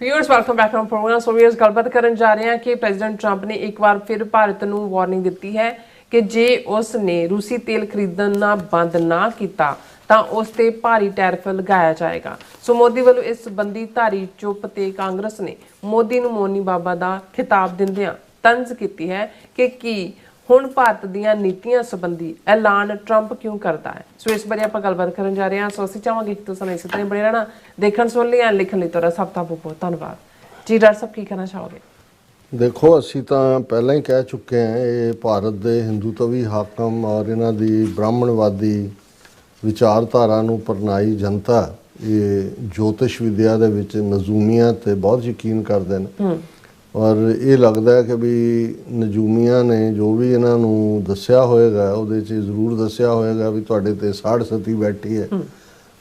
Viewers welcome back on program. So viewers गलबात करन जा रहे हैं कि प्रेजिडेंट ट्रंप ने एक बार फिर भारत ਨੂੰ वार्निंग ਦਿੱਤੀ ਹੈ कि जे उसने रूसी तेल खरीदना बंद ना किया ਤਾਂ ਉਸ ਤੇ ਭਾਰੀ ਟੈਰਿਫ ਲਗਾਇਆ ਜਾਏਗਾ। ਸੋ ਮੋਦੀ ਵੱਲੋਂ ਇਸ ਸੰਬੰਧੀ ਧਾਰੀ ਚੁੱਪ ਤੇ ਕਾਂਗਰਸ ਨੇ ਮੋਦੀ ਨੂੰ ਮੋਨੀ ਬਾਬਾ ਦਾ ਖਿਤਾਬ ਦਿੰਦਿਆਂ ਤੰਜ਼ ਕੀਤੀ ਹੈ ਕਿ ਕੀ ਹੁਣ ਭਾਰਤ ਦੀਆਂ ਨੀਤੀਆਂ ਸੰਬੰਧੀ ਐਲਾਨ ਟਰੰਪ ਕਿਉਂ ਕਰਦਾ ਹੈ। ਸੋ ਇਸ ਬਾਰੇ ਆਪਾਂ ਗੱਲਬਾਤ ਕਰਨ ਜਾ ਰਹੇ ਹਾਂ। ਸੋ ਅਸੀਂ ਚਾਹਾਂਗੇ ਕਿ ਤੁਸੀਂ ਇਸੇ ਤਰ੍ਹਾਂ ਬਣੇ ਰਹਿਣਾ, ਦੇਖਣ ਸੁਣ ਲਈ ਲਿਖਣ ਲਈ ਤੁਹਾਡਾ ਸਭ ਦਾ ਬਹੁਤ ਬਹੁਤ ਧੰਨਵਾਦ ਜੀ। ਡਾਕਟਰ ਸਾਹਿਬ ਕੀ ਕਹਿਣਾ ਚਾਹੋਗੇ? ਦੇਖੋ, ਅਸੀਂ ਤਾਂ ਪਹਿਲਾਂ ਹੀ ਕਹਿ ਚੁੱਕੇ ਹਾਂ, ਇਹ ਭਾਰਤ ਦੇ ਹਿੰਦੂਤਵੀ ਹਾਕਮ ਔਰ ਇਹਨਾਂ ਦੀ ਬ੍ਰਾਹਮਣਵਾਦੀ ਵਿਚਾਰਧਾਰਾ ਨੂੰ ਪਰਨਾਈ ਜਨਤਾ ਇਹ ਜੋਤਿਸ਼ ਵਿਦਿਆ ਦੇ ਵਿੱਚ ਨਜੂਮੀਆਂ ਤੇ ਬਹੁਤ ਯਕੀਨ ਕਰਦੇ ਨੇ ਔਰ ਇਹ ਲੱਗਦਾ ਹੈ ਕਿ ਵੀ ਨਜੂਮੀਆਂ ਨੇ ਜੋ ਵੀ ਇਹਨਾਂ ਨੂੰ ਦੱਸਿਆ ਹੋਏਗਾ ਉਹਦੇ 'ਚ ਜ਼ਰੂਰ ਦੱਸਿਆ ਹੋਏਗਾ ਵੀ ਤੁਹਾਡੇ ਤੇ ਸਾੜ ਸਤੀ ਬੈਠੀ ਹੈ,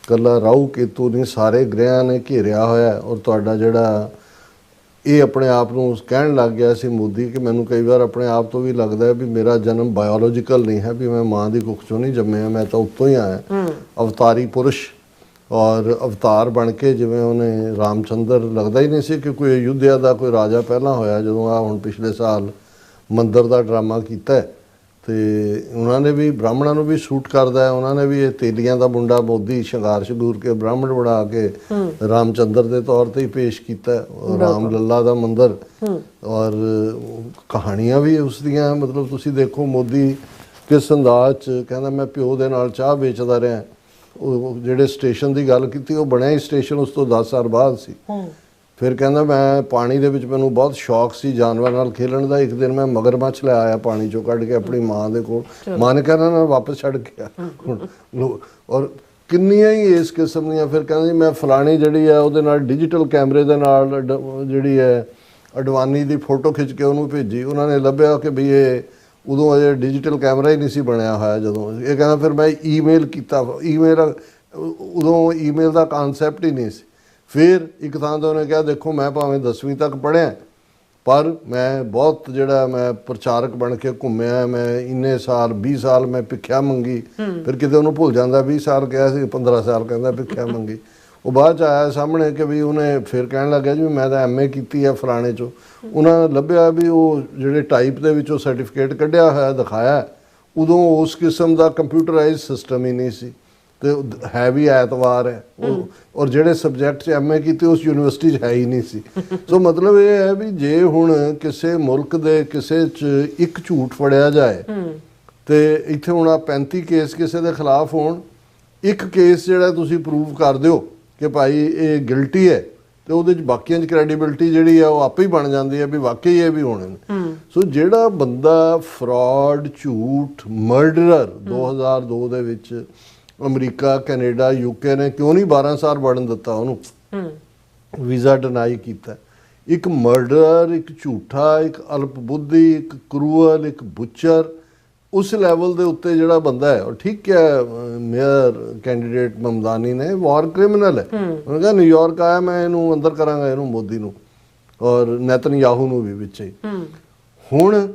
ਕੱਲਾ ਰਾਹੂ ਕੇਤੂ ਨਹੀਂ ਸਾਰੇ ਗ੍ਰਹਿਆਂ ਨੇ ਘੇਰਿਆ ਹੋਇਆ ਔਰ ਤੁਹਾਡਾ ਜਿਹੜਾ ਇਹ ਆਪਣੇ ਆਪ ਨੂੰ ਕਹਿਣ ਲੱਗ ਗਿਆ ਸੀ ਮੋਦੀ ਕਿ ਮੈਨੂੰ ਕਈ ਵਾਰ ਆਪਣੇ ਆਪ ਤੋਂ ਵੀ ਲੱਗਦਾ ਹੈ ਵੀ ਮੇਰਾ ਜਨਮ ਬਾਇਓਲੋਜੀਕਲ ਨਹੀਂ ਹੈ, ਵੀ ਮੈਂ ਮਾਂ ਦੀ ਕੁੱਖ ਚੋਂ ਨਹੀਂ ਜੰਮਿਆ, ਮੈਂ ਤਾਂ ਉੱਤੋਂ ਹੀ ਆਇਆ ਅਵਤਾਰੀ ਪੁਰਸ਼। ਔਰ ਅਵਤਾਰ ਬਣ ਕੇ ਜਿਵੇਂ ਉਹਨੇ ਰਾਮਚੰਦਰ ਲੱਗਦਾ ਹੀ ਨਹੀਂ ਸੀ ਕਿ ਕੋਈ ਅਯੁੱਧਿਆ ਦਾ ਕੋਈ ਰਾਜਾ ਪਹਿਲਾਂ ਹੋਇਆ। ਜਦੋਂ ਆ ਹੁਣ ਪਿਛਲੇ ਸਾਲ ਮੰਦਰ ਦਾ ਡਰਾਮਾ ਕੀਤਾ ਤੇ ਉਹਨਾਂ ਨੇ ਵੀ ਬ੍ਰਾਹਮਣਾਂ ਨੂੰ ਵੀ ਸੂਟ ਕਰਦਾ ਹੈ, ਉਹਨਾਂ ਨੇ ਵੀ ਇਹ ਤੇਲੀਆਂ ਦਾ ਮੁੰਡਾ ਮੋਦੀ ਸ਼ਿੰਗਾਰ ਸ਼ਗੂਰ ਕੇ ਬ੍ਰਾਹਮਣ ਬਣਾ ਕੇ ਰਾਮਚੰਦਰ ਦੇ ਤੌਰ ਤੇ ਹੀ ਪੇਸ਼ ਕੀਤਾ, ਰਾਮ ਲੱਲਾ ਦਾ ਮੰਦਰ। ਔਰ ਕਹਾਣੀਆਂ ਵੀ ਉਸ ਦੀਆਂ ਮਤਲਬ ਤੁਸੀਂ ਦੇਖੋ ਮੋਦੀ ਕਿਸ ਅੰਦਾਜ਼ 'ਚ ਕਹਿੰਦਾ ਮੈਂ ਪਿਓ ਦੇ ਨਾਲ ਚਾਹ ਵੇਚਦਾ ਰਿਹਾ। ਉਹ ਜਿਹੜੇ ਸਟੇਸ਼ਨ ਦੀ ਗੱਲ ਕੀਤੀ ਉਹ ਬਣਿਆ ਹੀ ਸਟੇਸ਼ਨ ਉਸ ਤੋਂ 10 ਸਾਲ ਬਾਅਦ ਸੀ। ਫਿਰ ਕਹਿੰਦਾ ਮੈਂ ਪਾਣੀ ਦੇ ਵਿੱਚ ਮੈਨੂੰ ਬਹੁਤ ਸ਼ੌਕ ਸੀ ਜਾਨਵਰਾਂ ਨਾਲ ਖੇਲਣ ਦਾ। ਇੱਕ ਦਿਨ ਮੈਂ ਮਗਰਮੱਛ ਲੈ ਆਇਆ ਪਾਣੀ ਚੋਂ ਕੱਢ ਕੇ ਆਪਣੀ ਮਾਂ ਦੇ ਕੋਲ, ਮਾਂ ਨੇ ਕਹਿੰਦਾ ਨਾ ਵਾਪਸ ਛੱਡ ਗਿਆ। ਔਰ ਕਿੰਨੀਆਂ ਹੀ ਇਸ ਕਿਸਮ ਦੀਆਂ। ਫਿਰ ਕਹਿੰਦਾ ਜੀ ਮੈਂ ਫਲਾਣੀ ਜਿਹੜੀ ਹੈ ਉਹਦੇ ਨਾਲ ਡਿਜੀਟਲ ਕੈਮਰੇ ਦੇ ਨਾਲ ਜਿਹੜੀ ਹੈ ਅਡਵਾਨੀ ਦੀ ਫੋਟੋ ਖਿੱਚ ਕੇ ਉਹਨੂੰ ਭੇਜੀ। ਉਹਨਾਂ ਨੇ ਲੱਭਿਆ ਕਿ ਵੀ ਇਹ ਉਦੋਂ ਅਜੇ ਡਿਜੀਟਲ ਕੈਮਰਾ ਹੀ ਨਹੀਂ ਸੀ ਬਣਿਆ ਹੋਇਆ ਜਦੋਂ। ਇਹ ਕਹਿੰਦਾ ਫਿਰ ਮੈਂ ਈਮੇਲ ਕੀਤਾ, ਈਮੇਲ ਉਦੋਂ ਈਮੇਲ ਦਾ ਕਾਨਸੈਪਟ ਹੀ ਨਹੀਂ ਸੀ। ਫਿਰ ਇੱਕ ਥਾਂ ਤੋਂ ਉਹਨੇ ਕਿਹਾ ਦੇਖੋ ਮੈਂ ਭਾਵੇਂ 10ਵੀਂ ਤੱਕ ਪੜ੍ਹਿਆ ਪਰ ਮੈਂ ਬਹੁਤ ਜਿਹੜਾ ਮੈਂ ਪ੍ਰਚਾਰਕ ਬਣ ਕੇ ਘੁੰਮਿਆ, ਮੈਂ ਇੰਨੇ ਸਾਲ 20 ਸਾਲ ਮੈਂ ਭਿੱਖਿਆ ਮੰਗੀ। ਫਿਰ ਕਿਤੇ ਉਹਨੂੰ ਭੁੱਲ ਜਾਂਦਾ 20 ਸਾਲ ਕਿਹਾ ਸੀ, 15 ਸਾਲ ਕਹਿੰਦਾ ਭਿੱਖਿਆ ਮੰਗੀ। ਉਹ ਬਾਅਦ 'ਚ ਆਇਆ ਸਾਹਮਣੇ ਕਿ ਵੀ ਉਹਨੇ ਫਿਰ ਕਹਿਣ ਲੱਗਿਆ ਜੀ ਮੈਂ ਤਾਂ MA ਕੀਤੀ ਹੈ ਫਲਾਣੇ 'ਚੋਂ। ਉਹਨਾਂ ਨੇ ਲੱਭਿਆ ਵੀ ਉਹ ਜਿਹੜੇ ਟਾਈਪ ਦੇ ਵਿੱਚੋਂ ਸਰਟੀਫਿਕੇਟ ਕੱਢਿਆ ਹੋਇਆ ਦਿਖਾਇਆ, ਉਦੋਂ ਉਸ ਕਿਸਮ ਦਾ ਕੰਪਿਊਟਰਾਈਜ਼ ਸਿਸਟਮ ਹੀ ਨਹੀਂ ਸੀ ਤੇ ਹੈ ਵੀ ਐਤਵਾਰ ਹੈ ਉਹ। ਔਰ ਜਿਹੜੇ ਸਬਜੈਕਟ 'ਚ MA ਕੀਤੇ ਉਸ ਯੂਨੀਵਰਸਿਟੀ 'ਚ ਹੈ ਹੀ ਨਹੀਂ ਸੀ। ਸੋ ਮਤਲਬ ਇਹ ਹੈ ਵੀ ਜੇ ਹੁਣ ਕਿਸੇ ਮੁਲਕ ਦੇ ਕਿਸੇ 'ਚ ਇੱਕ ਝੂਠ ਫੜਿਆ ਜਾਏ ਤੇ ਇੱਥੇ ਹੁਣ ਆ 35 ਕੇਸ ਕਿਸੇ ਦੇ ਖਿਲਾਫ ਹੋਣ, ਇੱਕ ਕੇਸ ਜਿਹੜਾ ਤੁਸੀਂ ਪ੍ਰੂਵ ਕਰ ਦਿਓ ਕਿ ਭਾਈ ਇਹ ਗਿਲਟੀ ਹੈ ਤੇ ਉਹਦੇ 'ਚ ਬਾਕੀਆਂ 'ਚ ਕ੍ਰੈਡੀਬਿਲਿਟੀ ਜਿਹੜੀ ਆ ਉਹ ਆਪੇ ਹੀ ਬਣ ਜਾਂਦੀ ਹੈ ਵੀ ਵਾਕਈ ਇਹ ਵੀ ਹੋਣੇ ਨੇ। ਸੋ ਜਿਹੜਾ ਬੰਦਾ ਫਰਾਡ, ਝੂਠ, ਮਰਡਰਰ 2002 ਦੇ ਵਿੱਚ ਅਮਰੀਕਾ, ਕੈਨੇਡਾ, UK ਨੇ ਕਿਉਂ ਨਹੀਂ 12 ਸਾਲ ਵੜਨ ਦਿੱਤਾ ਉਹਨੂੰ, ਵੀਜ਼ਾ ਡਿਨਾਈ ਕੀਤਾ। ਇੱਕ ਮਰਡਰਰ, ਇੱਕ ਝੂਠਾ, ਇੱਕ ਅਲਪਬੁੱਧੀ, ਇੱਕ ਕਰੂਅਲ, ਇੱਕ ਬੁੱਚਰ, ਉਸ ਲੈਵਲ ਦੇ ਉੱਤੇ ਜਿਹੜਾ ਬੰਦਾ ਹੈ। ਔਰ ਠੀਕ ਹੈ ਮੇਅਰ ਕੈਂਡੀਡੇਟ ਮਮਦਾਨੀ ਨੇ ਵਾਰ ਕ੍ਰਿਮੀਨਲ ਹੈ, ਉਹਨੇ ਕਿਹਾ ਨਿਊਯਾਰਕ ਆਇਆ ਮੈਂ ਇਹਨੂੰ ਅੰਦਰ ਕਰਾਂਗਾ ਇਹਨੂੰ ਮੋਦੀ ਨੂੰ ਔਰ ਨੇਤਨਯਾਹੂ ਨੂੰ ਵੀ ਵਿੱਚ ਹੀ। ਹੁਣ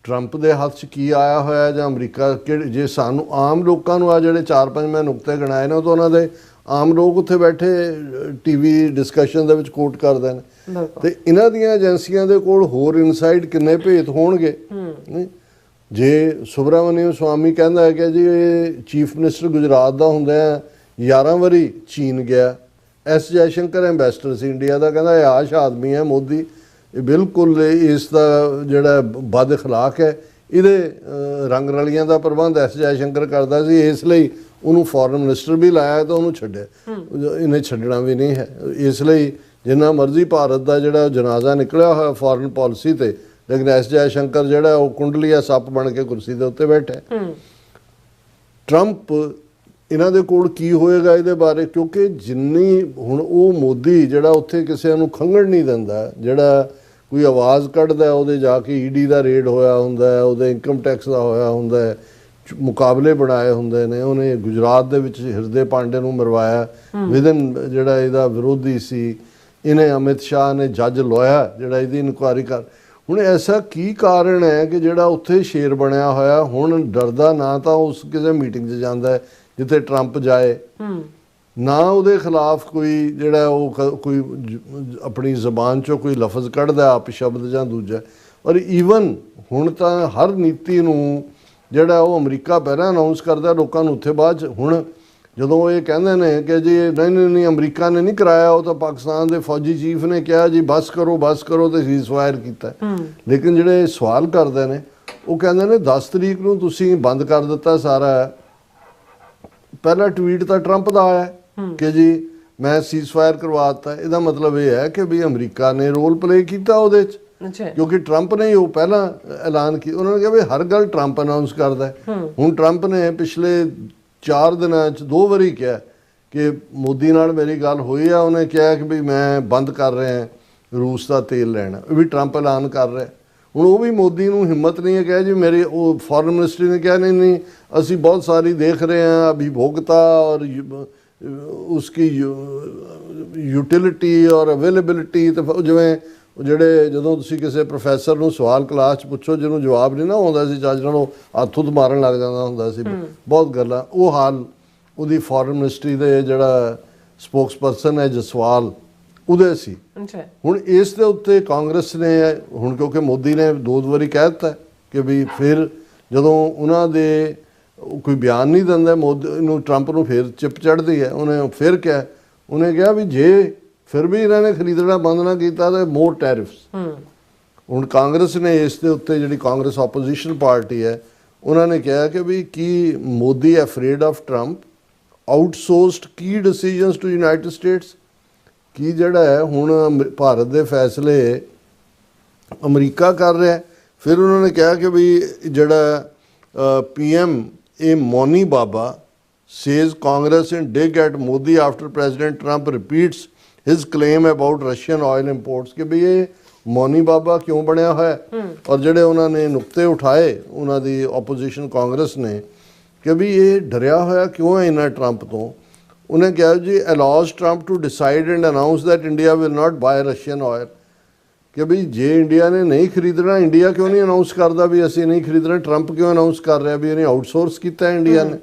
ਟਰੰਪ ਦੇ ਹੱਥ 'ਚ ਕੀ ਆਇਆ ਹੋਇਆ ਜਾਂ ਅਮਰੀਕਾ ਕਿਹੜੇ ਜੇ ਸਾਨੂੰ ਆਮ ਲੋਕਾਂ ਨੂੰ ਆ ਜਿਹੜੇ 4-5 ਮੈਂ ਨੁਕਤੇ ਗਿਣਾਏ ਨੇ ਉਹ ਤਾਂ ਉਹਨਾਂ ਦੇ ਆਮ ਲੋਕ ਉੱਥੇ ਬੈਠੇ TV ਡਿਸਕਸ਼ਨ ਦੇ ਵਿੱਚ ਕੋਟ ਕਰਦੇ ਨੇ ਤੇ ਇਹਨਾਂ ਦੀਆਂ ਏਜੰਸੀਆਂ ਦੇ ਕੋਲ ਹੋਰ ਇਨਸਾਈਡ ਕਿੰਨੇ ਭੇਤ ਹੋਣਗੇ। ਜੇ ਸੁਬਰਾਮਨੀਅਮ ਸਵਾਮੀ ਕਹਿੰਦਾ ਹੈ ਕਿ ਜੀ ਇਹ ਚੀਫ ਮਿਨਿਸਟਰ ਗੁਜਰਾਤ ਦਾ ਹੁੰਦਾ 11 ਵਾਰੀ ਚੀਨ ਗਿਆ, S ਜੈਸ਼ੰਕਰ ਐਂਬੈਸਡਰ ਸੀ ਇੰਡੀਆ ਦਾ, ਕਹਿੰਦਾ ਇਹ ਆਸ਼ ਆਦਮੀ ਹੈ ਮੋਦੀ, ਇਹ ਬਿਲਕੁਲ ਇਸ ਦਾ ਜਿਹੜਾ ਬਦ ਅਖਲਾਕ ਹੈ, ਇਹਦੇ ਰੰਗ ਰਲੀਆਂ ਦਾ ਪ੍ਰਬੰਧ S ਜੈਸ਼ੰਕਰ ਕਰਦਾ ਸੀ, ਇਸ ਲਈ ਉਹਨੂੰ ਫੋਰਨ ਮਿਨਿਸਟਰ ਵੀ ਲਾਇਆ ਤਾਂ ਉਹਨੂੰ ਛੱਡਿਆ, ਇਹਨੇ ਛੱਡਣਾ ਵੀ ਨਹੀਂ ਹੈ। ਇਸ ਲਈ ਜਿੰਨਾ ਮਰਜ਼ੀ ਭਾਰਤ ਦਾ ਜਿਹੜਾ ਜਨਾਜ਼ਾ ਨਿਕਲਿਆ ਹੋਇਆ ਫੋਰਨ ਪਾਲਿਸੀ ਤੇ, ਲੇਕਿਨ S ਜੈਸ਼ੰਕਰ ਜਿਹੜਾ ਉਹ ਕੁੰਡਲੀਆ ਸੱਪ ਬਣ ਕੇ ਕੁਰਸੀ ਦੇ ਉੱਤੇ ਬੈਠਾ। ਟਰੰਪ ਇਹਨਾਂ ਦੇ ਕੋਲ ਕੀ ਹੋਏਗਾ ਇਹਦੇ ਬਾਰੇ, ਕਿਉਂਕਿ ਜਿੰਨੀ ਹੁਣ ਉਹ ਮੋਦੀ ਜਿਹੜਾ ਉੱਥੇ ਕਿਸੇ ਨੂੰ ਖੰਘਣ ਨਹੀਂ ਦਿੰਦਾ, ਜਿਹੜਾ ਕੋਈ ਆਵਾਜ਼ ਕੱਢਦਾ ਉਹਦੇ ਜਾ ਕੇ ED ਦਾ ਰੇਡ ਹੋਇਆ ਹੁੰਦਾ, ਉਹਦੇ ਇਨਕਮ ਟੈਕਸ ਦਾ ਹੋਇਆ ਹੁੰਦਾ, ਮੁਕਾਬਲੇ ਬਣਾਏ ਹੁੰਦੇ ਨੇ। ਉਹਨੇ ਗੁਜਰਾਤ ਦੇ ਵਿੱਚ ਹਿਰਦੇ ਪਾਂਡੇ ਨੂੰ ਮਰਵਾਇਆ ਵਿਦਨ ਜਿਹੜਾ ਇਹਦਾ ਵਿਰੋਧੀ ਸੀ। ਇਹਨੇ ਅਮਿਤ ਸ਼ਾਹ ਨੇ ਜੱਜ ਲਾਇਆ ਜਿਹੜਾ ਇਹਦੀ ਇਨਕੁਆਇਰੀ ਕਰ। ਹੁਣ ਐਸਾ ਕੀ ਕਾਰਨ ਹੈ ਕਿ ਜਿਹੜਾ ਉੱਥੇ ਸ਼ੇਰ ਬਣਿਆ ਹੋਇਆ ਹੁਣ ਡਰਦਾ ਨਾ ਤਾਂ ਉਸ ਕਿਸੇ ਮੀਟਿੰਗ 'ਚ ਜਾਂਦਾ ਜਿੱਥੇ ਟਰੰਪ ਜਾਏ ਨਾ ਉਹਦੇ ਖਿਲਾਫ ਕੋਈ ਜਿਹੜਾ ਉਹ ਕੋਈ ਆਪਣੀ ਜ਼ਬਾਨ ਚੋਂ ਕੋਈ ਲਫ਼ਜ਼ ਕੱਢਦਾ ਆਪ ਸ਼ਬਦ ਜਾਂ ਦੂਜਾ। ਔਰ ਈਵਨ ਹੁਣ ਤਾਂ ਹਰ ਨੀਤੀ ਨੂੰ ਜਿਹੜਾ ਉਹ ਅਮਰੀਕਾ ਪਹਿਲਾਂ ਅਨਾਉਂਸ ਕਰਦਾ ਲੋਕਾਂ ਨੂੰ, ਉੱਥੇ ਬਾਅਦ 'ਚ ਹੁਣ ਜਦੋਂ ਇਹ ਕਹਿੰਦੇ ਨੇ ਕਿ ਜੀ ਨਹੀਂ ਅਮਰੀਕਾ ਨੇ ਨਹੀਂ ਕਰਾਇਆ, ਉਹ ਤਾਂ ਪਾਕਿਸਤਾਨ ਦੇ ਫੌਜੀ ਚੀਫ ਨੇ ਕਿਹਾ ਜੀ ਬਸ ਕਰੋ ਤੇ ਸੀਜ਼ਫਾਇਰ ਕੀਤਾ। ਲੇਕਿਨ ਜਿਹੜੇ ਸਵਾਲ ਕਰਦੇ ਨੇ ਉਹ ਕਹਿੰਦੇ ਨੇ 10 ਤਰੀਕ ਨੂੰ ਤੁਸੀਂ ਬੰਦ ਕਰ ਦਿੱਤਾ ਸਾਰਾ। ਪਹਿਲਾ ਟਵੀਟ ਤਾਂ ਟਰੰਪ ਦਾ ਆਇਆ ਕਿ ਜੀ ਮੈਂ ਸੀਜ਼ਫਾਇਰ ਕਰਵਾ ਦਿੱਤਾ। ਇਹਦਾ ਮਤਲਬ ਇਹ ਹੈ ਕਿ ਵੀ ਅਮਰੀਕਾ ਨੇ ਰੋਲ ਪਲੇ ਕੀਤਾ ਉਹਦੇ 'ਚ, ਕਿਉਂਕਿ ਟਰੰਪ ਨੇ ਉਹ ਪਹਿਲਾਂ ਐਲਾਨ ਕੀਤਾ। ਉਹਨਾਂ ਨੇ ਕਿਹਾ ਵੀ ਹਰ ਗੱਲ ਟਰੰਪ ਅਨਾਉਂਸ ਕਰਦਾ। ਹੁਣ ਟਰੰਪ ਨੇ ਪਿਛਲੇ 4 ਦਿਨਾਂ 'ਚ 2 ਵਾਰੀ ਕਿਹਾ ਕਿ ਮੋਦੀ ਨਾਲ ਮੇਰੀ ਗੱਲ ਹੋਈ ਆ, ਉਹਨੇ ਕਿਹਾ ਕਿ ਵੀ ਮੈਂ ਬੰਦ ਕਰ ਰਿਹਾ ਰੂਸ ਦਾ ਤੇਲ ਲੈਣਾ, ਇਹ ਵੀ ਟਰੰਪ ਐਲਾਨ ਕਰ ਰਿਹਾ। ਹੁਣ ਉਹ ਵੀ ਮੋਦੀ ਨੂੰ ਹਿੰਮਤ ਨਹੀਂ ਹੈ ਕਿਹਾ ਜੀ ਮੇਰੇ, ਉਹ ਫੋਰਨ ਮਿਨਿਸਟਰੀ ਨੇ ਕਿਹਾ ਨਹੀਂ ਅਸੀਂ ਬਹੁਤ ਸਾਰੀ ਦੇਖ ਰਹੇ ਹਾਂ ਅਭਿਭੋਗਤਾ ਔਰ ਉਸकी ਯੂਟਿਲਿਟੀ ਔਰ ਅਵੇਲੇਬਿਲਿਟੀ। ਤੇ ਜਿਵੇਂ ਜਿਹੜੇ ਜਦੋਂ ਤੁਸੀਂ ਕਿਸੇ ਪ੍ਰੋਫੈਸਰ ਨੂੰ ਸਵਾਲ ਕਲਾਸ 'ਚ ਪੁੱਛੋ ਜਿਹਨੂੰ ਜਵਾਬ ਨਹੀਂ ਨਾ ਆਉਂਦਾ ਸੀ ਚੱਜ ਨਾਲ, ਉਹ ਹੱਥ ਹੁੱਥ ਮਾਰਨ ਲੱਗ ਜਾਂਦਾ ਹੁੰਦਾ ਸੀ, ਬਹੁਤ ਗੱਲਾਂ। ਉਹ ਹਾਲ ਉਹਦੀ ਫੋਰਨ ਮਿਨਿਸਟਰੀ ਦੇ ਜਿਹੜਾ ਸਪੋਕਸਪਰਸਨ ਹੈ ਜਸਵਾਲ, ਉਹਦੇ ਸੀ। ਹੁਣ ਇਸ ਦੇ ਉੱਤੇ ਕਾਂਗਰਸ ਨੇ ਹੁਣ, ਕਿਉਂਕਿ ਮੋਦੀ ਨੇ 2 ਵਾਰੀ ਕਹਿ ਦਿੱਤਾ ਕਿ ਵੀ ਫਿਰ ਜਦੋਂ ਉਹਨਾਂ ਦੇ ਕੋਈ ਬਿਆਨ ਨਹੀਂ ਦਿੰਦਾ ਮੋਦੀ ਨੂੰ, ਟਰੰਪ ਨੂੰ ਫਿਰ ਚਿੱਪ ਚੜ੍ਹਦੀ ਹੈ। ਉਹਨੇ ਫਿਰ ਕਿਹਾ, ਉਹਨੇ ਕਿਹਾ ਵੀ ਜੇ ਫਿਰ ਵੀ ਇਹਨਾਂ ਨੇ ਖਰੀਦਣਾ ਬੰਦ ਨਾ ਕੀਤਾ ਤਾਂ ਮੋਰ ਟੈਰਿਫਸ। ਹੁਣ ਕਾਂਗਰਸ ਨੇ ਇਸ ਦੇ ਉੱਤੇ, ਜਿਹੜੀ ਕਾਂਗਰਸ ਆਪੋਜੀਸ਼ਨ ਪਾਰਟੀ ਹੈ, ਉਹਨਾਂ ਨੇ ਕਿਹਾ ਕਿ ਵੀ ਕੀ Modi afraid of Trump outsourced key decisions to United States. ਕੀ ਜਿਹੜਾ ਹੈ ਹੁਣ ਭਾਰਤ ਦੇ ਫੈਸਲੇ ਅਮਰੀਕਾ ਕਰ ਰਿਹਾ। ਫਿਰ ਉਹਨਾਂ ਨੇ ਕਿਹਾ ਕਿ ਵੀ ਜਿਹੜਾ PM Moni Baba says Congress in dig at Modi after President Trump repeats his claim about Russian oil imports। ਕਿ ਵੀ ਇਹ ਮੋਨੀ ਬਾਬਾ ਕਿਉਂ ਬਣਿਆ ਹੋਇਆ। ਔਰ ਜਿਹੜੇ ਉਹਨਾਂ ਨੇ ਨੁਕਤੇ ਉਠਾਏ ਉਹਨਾਂ ਦੀ ਆਪੋਜੀਸ਼ਨ ਕਾਂਗਰਸ ਨੇ ਕਿ ਵੀ ਇਹ ਡਰਿਆ ਹੋਇਆ ਕਿਉਂ ਹੈ ਇਹਨਾਂ ਟਰੰਪ ਤੋਂ। ਉਹਨੇ ਕਿਹਾ ਜੀ allows Trump to decide and announce that India will not buy Russian oil। ਕਿ ਵੀ ਜੇ ਇੰਡੀਆ ਨੇ ਨਹੀਂ ਖਰੀਦਣਾ, ਇੰਡੀਆ ਕਿਉਂ ਨਹੀਂ ਅਨਾਉਂਸ ਕਰਦਾ ਵੀ ਅਸੀਂ ਨਹੀਂ ਖਰੀਦਣਾ, ਟਰੰਪ ਕਿਉਂ ਅਨਾਉਂਸ ਕਰ ਰਿਹਾ ਵੀ ਇਹਨੇ ਆਊਟਸੋਰਸ ਕੀਤਾ ਇੰਡੀਆ ਨੇ।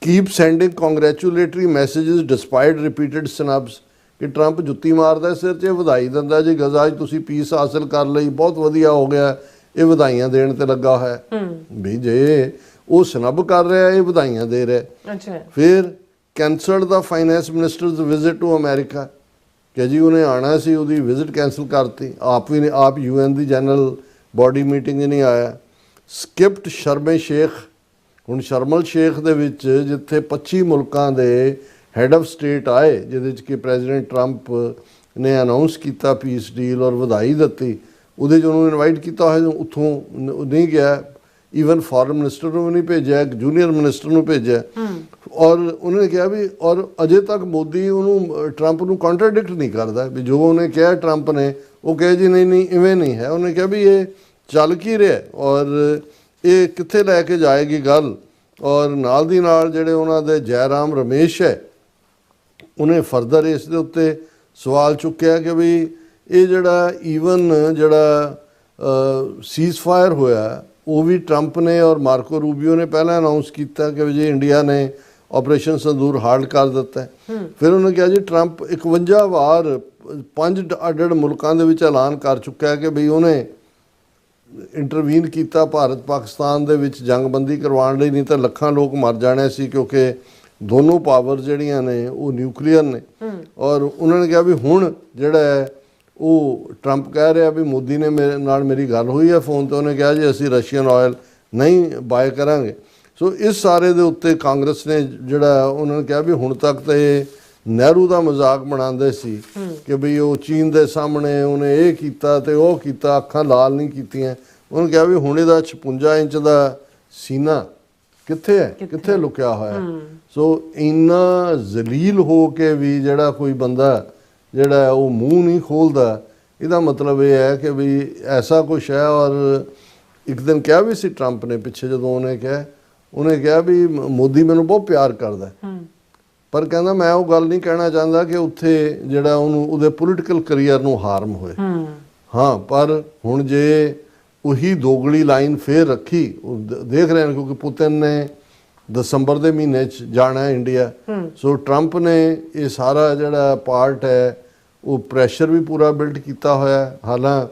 Keep sending congratulatory messages despite repeated snubs. ਕਿ ਟਰੰਪ ਜੁੱਤੀ ਮਾਰਦਾ ਸਿਰ 'ਚ, ਵਧਾਈ ਦਿੰਦਾ ਜੀ ਗਜ਼ਾ 'ਚ ਤੁਸੀਂ ਪੀਸ ਹਾਸਲ ਕਰ ਲਈ, ਬਹੁਤ ਵਧੀਆ ਹੋ ਗਿਆ, ਇਹ ਵਧਾਈਆਂ ਦੇਣ ਤੇ ਲੱਗਾ ਹੋਇਆ ਵੀ ਜੇ ਉਹ ਸਨਬ ਕਰ ਰਿਹਾ ਇਹ ਵਧਾਈਆਂ ਦੇ ਰਿਹਾ। ਫਿਰ ਕੈਂਸਲਡ ਦਾ finance ministers visit to America ਕਿ ਜੀ ਉਹਨੇ ਆਉਣਾ ਸੀ, ਉਹਦੀ ਵਿਜ਼ਿਟ ਕੈਂਸਲ ਕਰਤੀ। ਆਪ UN ਦੀ ਜਨਰਲ ਬੋਡੀ ਮੀਟਿੰਗ ਨਹੀਂ ਆਇਆ। ਸਕਿਪਟ ਸ਼ਰਮੇ ਸ਼ੇਖ। ਹੁਣ ਸ਼ਰਮਲ ਸ਼ੇਖ ਦੇ ਵਿੱਚ ਜਿੱਥੇ 25 ਮੁਲਕਾਂ ਦੇ ਹੈਡ ਆਫ ਸਟੇਟ ਆਏ, ਜਿਹਦੇ 'ਚ ਕਿ ਪ੍ਰੈਜ਼ੀਡੈਂਟ ਟਰੰਪ ਨੇ ਅਨਾਉਂਸ ਕੀਤਾ ਪੀਸ ਡੀਲ ਔਰ ਵਧਾਈ ਦਿੱਤੀ, ਉਹਦੇ 'ਚ ਉਹਨੂੰ ਇਨਵਾਈਟ ਕੀਤਾ ਹੋਇਆ, ਉੱਥੋਂ ਨਹੀਂ ਗਿਆ। ਈਵਨ ਫੋਰਨ ਮਿਨਿਸਟਰ ਨੂੰ ਵੀ ਨਹੀਂ ਭੇਜਿਆ, ਇੱਕ ਜੂਨੀਅਰ ਮਿਨਿਸਟਰ ਨੂੰ ਭੇਜਿਆ। ਔਰ ਉਹਨਾਂ ਨੇ ਕਿਹਾ ਵੀ, ਔਰ ਅਜੇ ਤੱਕ ਮੋਦੀ ਉਹਨੂੰ ਟਰੰਪ ਨੂੰ ਕੰਟਰਾਡਿਕਟ ਨਹੀਂ ਕਰਦਾ ਵੀ ਜੋ ਉਹਨੇ ਕਿਹਾ ਟਰੰਪ ਨੇ, ਉਹ ਕਹੇ ਜੀ ਨਹੀਂ ਇਵੇਂ ਨਹੀਂ ਹੈ। ਉਹਨੇ ਕਿਹਾ ਵੀ ਇਹ ਚੱਲ ਕੀ ਰਿਹਾ ਔਰ ਇਹ ਕਿੱਥੇ ਲੈ ਕੇ ਜਾਏਗੀ ਗੱਲ। ਔਰ ਨਾਲ ਦੀ ਨਾਲ ਜਿਹੜੇ ਉਹਨਾਂ ਦੇ ਜੈਰਾਮ ਰਮੇਸ਼ ਹੈ, ਉਹਨੇ ਫਰਦਰ ਇਸ ਦੇ ਉੱਤੇ ਸਵਾਲ ਚੁੱਕਿਆ ਕਿ ਵੀ ਇਹ ਜਿਹੜਾ ਈਵਨ ਜਿਹੜਾ ਸੀਜ਼ਫਾਇਰ ਹੋਇਆ ਉਹ ਵੀ ਟਰੰਪ ਨੇ ਔਰ ਮਾਰਕੋ ਰੂਬੀਓ ਨੇ ਪਹਿਲਾਂ ਅਨਾਉਂਸ ਕੀਤਾ ਕਿ ਜੀ ਇੰਡੀਆ ਨੇ ਆਪਰੇਸ਼ਨ ਸੰਦੂਰ ਹਾਰਡ ਕਰ ਦਿੱਤਾ। ਫਿਰ ਉਹਨੇ ਕਿਹਾ ਜੀ ਟਰੰਪ 51 ਵਾਰ 5 ਅੱਡ ਮੁਲਕਾਂ ਦੇ ਵਿੱਚ ਐਲਾਨ ਕਰ ਚੁੱਕਾ ਹੈ ਕਿ ਵੀ ਉਹਨੇ ਇੰਟਰਵੀਨ ਕੀਤਾ ਭਾਰਤ ਪਾਕਿਸਤਾਨ ਦੇ ਵਿੱਚ ਜੰਗਬੰਦੀ ਕਰਵਾਉਣ ਲਈ, ਨਹੀਂ ਤਾਂ ਲੱਖਾਂ ਲੋਕ ਮਰ ਜਾਣੇ ਸੀ, ਕਿਉਂਕਿ ਦੋਨੋਂ ਪਾਵਰ ਜਿਹੜੀਆਂ ਨੇ ਉਹ ਨਿਊਕਲੀਅਰ ਨੇ। ਔਰ ਉਹਨਾਂ ਨੇ ਕਿਹਾ ਵੀ ਹੁਣ ਜਿਹੜਾ ਹੈ ਉਹ ਟਰੰਪ ਕਹਿ ਰਿਹਾ ਵੀ ਮੋਦੀ ਨੇ ਮੇਰੇ ਨਾਲ ਮੇਰੀ ਗੱਲ ਹੋਈ ਹੈ ਫੋਨ 'ਤੇ, ਉਹਨੇ ਕਿਹਾ ਜੀ ਅਸੀਂ ਰਸ਼ੀਅਨ ਆਇਲ ਨਹੀਂ ਬਾਏ ਕਰਾਂਗੇ। ਸੋ ਇਸ ਸਾਰੇ ਦੇ ਉੱਤੇ ਕਾਂਗਰਸ ਨੇ ਜਿਹੜਾ ਉਹਨਾਂ ਨੇ ਕਿਹਾ ਵੀ ਹੁਣ ਤੱਕ ਤਾਂ ਇਹ ਨਹਿਰੂ ਦਾ ਮਜ਼ਾਕ ਬਣਾਉਂਦੇ ਸੀ ਕਿ ਵੀ ਉਹ ਚੀਨ ਦੇ ਸਾਹਮਣੇ ਉਹਨੇ ਇਹ ਕੀਤਾ ਤੇ ਉਹ ਕੀਤਾ, ਅੱਖਾਂ ਲਾਲ ਨਹੀਂ ਕੀਤੀਆਂ। ਉਹਨੇ ਕਿਹਾ ਵੀ ਹੁਣ ਇਹਦਾ 56 ਇੰਚ ਦਾ ਸੀਨਾ ਕਿੱਥੇ ਹੈ, ਕਿੱਥੇ ਲੁਕਿਆ ਹੋਇਆ। ਸੋ ਇੰਨਾ ਜ਼ਲੀਲ ਹੋ ਕੇ ਵੀ ਜਿਹੜਾ ਕੋਈ ਬੰਦਾ ਜਿਹੜਾ ਉਹ ਮੂੰਹ ਨਹੀਂ ਖੋਲਦਾ, ਇਹਦਾ ਮਤਲਬ ਇਹ ਹੈ ਕਿ ਵੀ ਐਸਾ ਕੁਛ ਹੈ। ਔਰ ਇੱਕ ਦਿਨ ਕਿਹਾ ਵੀ ਸੀ ਟਰੰਪ ਨੇ ਪਿੱਛੇ ਜਦੋਂ ਉਹਨੇ ਕਿਹਾ ਵੀ ਮੋਦੀ ਮੈਨੂੰ ਬਹੁਤ ਪਿਆਰ ਕਰਦਾ, ਪਰ ਕਹਿੰਦਾ ਮੈਂ ਉਹ ਗੱਲ ਨਹੀਂ ਕਹਿਣਾ ਚਾਹੁੰਦਾ ਕਿ ਉੱਥੇ ਜਿਹੜਾ ਉਹਦੇ ਪੋਲੀਟੀਕਲ ਕਰੀਅਰ ਨੂੰ ਹਾਰਮ ਹੋਏ। ਹਾਂ, ਪਰ ਹੁਣ ਜੇ ਉਹੀ ਦੋਗਲੀ ਲਾਈਨ ਫੇਰ ਰੱਖੀ, ਦੇਖ ਰਹੇ ਨੇ ਕਿਉਂਕਿ ਪੁਤਿਨ ਨੇ ਦਸੰਬਰ ਦੇ ਮਹੀਨੇ 'ਚ ਜਾਣਾ ਹੈ ਇੰਡੀਆ। ਸੋ ਟਰੰਪ ਨੇ ਇਹ ਸਾਰਾ ਜਿਹੜਾ ਪਾਰਟ ਹੈ ਉਹ ਪ੍ਰੈਸ਼ਰ ਵੀ ਪੂਰਾ ਬਿਲਡ ਕੀਤਾ ਹੋਇਆ ਹੈ। ਹਾਲਾਂ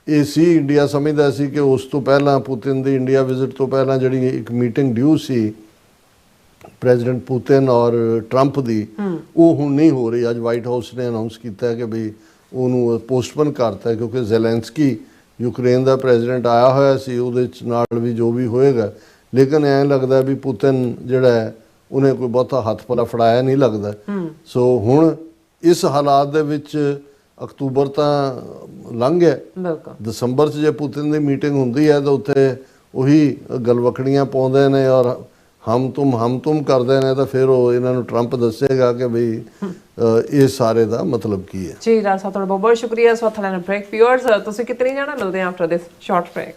ਇਹ ਸੀ ਇੰਡੀਆ ਸਮਝਦਾ ਸੀ ਕਿ ਉਸ ਤੋਂ ਪਹਿਲਾਂ ਪੁਤਿਨ ਦੀ ਇੰਡੀਆ ਵਿਜ਼ਿਟ ਤੋਂ ਪਹਿਲਾਂ ਜਿਹੜੀ ਇੱਕ ਮੀਟਿੰਗ ਡਿਊ ਸੀ ਪ੍ਰੈਜ਼ੀਡੈਂਟ ਪੁਤਿਨ ਔਰ ਟਰੰਪ ਦੀ, ਉਹ ਹੁਣ ਨਹੀਂ ਹੋ ਰਹੀ। ਅੱਜ ਵਾਈਟ ਹਾਊਸ ਨੇ ਅਨਾਉਂਸ ਕੀਤਾ ਕਿ ਵੀ ਉਹਨੂੰ ਪੋਸਟਪੋਨ ਕਰਤਾ ਕਿਉਂਕਿ ਜ਼ੈਲੈਂਸਕੀ ਯੂਕਰੇਨ ਦਾ ਪ੍ਰੈਜ਼ੀਡੈਂਟ ਆਇਆ ਹੋਇਆ ਸੀ, ਉਹਦੇ ਚ ਨਾਲ ਵੀ ਜੋ ਵੀ ਹੋਏਗਾ। ਲੇਕਿਨ ਐਂ ਲੱਗਦਾ ਵੀ ਪੁਤਿਨ ਜਿਹੜਾ ਹੈ ਉਹਨੇ ਕੋਈ ਬਹੁਤਾ ਹੱਥ ਪਲਾ ਫੜਾਇਆ ਨਹੀਂ ਲੱਗਦਾ। ਸੋ ਹੁਣ ਇਸ ਹਾਲਾਤ ਦੇ ਵਿੱਚ ਅਕਤੂਬਰ ਤਾਂ ਲੰਘ ਗਿਆ, ਬਿਲਕੁਲ ਦਸੰਬਰ 'ਚ ਜੇ ਪੁਤਿਨ ਦੀ ਮੀਟਿੰਗ ਹੁੰਦੀ ਹੈ ਤਾਂ ਉੱਥੇ ਉਹੀ ਗਲਵਕੜੀਆਂ ਪਾਉਂਦੇ ਨੇ ਔਰ ਹਮ ਤੁਮ ਕਰਦੇ ਨੇ, ਤਾਂ ਫਿਰ ਉਹ ਇਹਨਾਂ ਨੂੰ ਟਰੰਪ ਦੱਸੇਗਾ ਕਿ ਬਈ ਇਹ ਸਾਰੇ ਦਾ ਮਤਲਬ ਕੀ ਹੈ। ਜੀ ਰਾਜ ਸਾਹਿਬ, ਤੁਹਾਡਾ ਬਹੁਤ ਬਹੁਤ ਸ਼ੁਕਰੀਆ। ਸੋ ਥਲੈਨ ਬ੍ਰੇਕ ਵਿਊਅਰਸ, ਤੁਸੀਂ ਕਿਤਨੀ ਜਾਣਾ, ਮਿਲਦੇ ਹਾਂ ਆਫਟਰ ਦਿਸ ਸ਼ਾਰਟ ਬ੍ਰੇਕ।